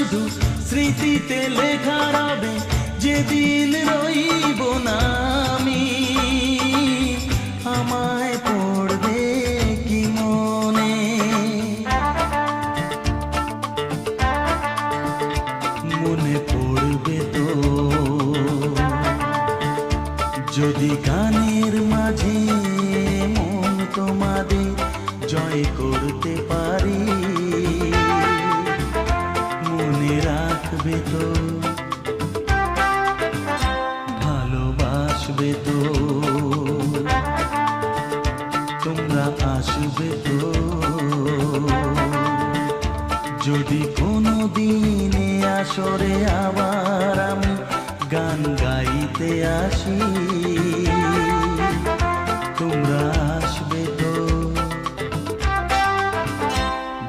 শুধু স্মৃতিতে লেখা রবে, যেদিন রইব না আমি। আমায় পড়বে কি মনে, মনে পড়বে তো যদি গানের মাঝে মন তোমাদের জয় করতে পারি। মনে রাখবে তো, ভালোবাসবে তো, তোমরা আসবে তো। যদি কোনো দিনে আসরে আবার আমি গান গাইতে আসি।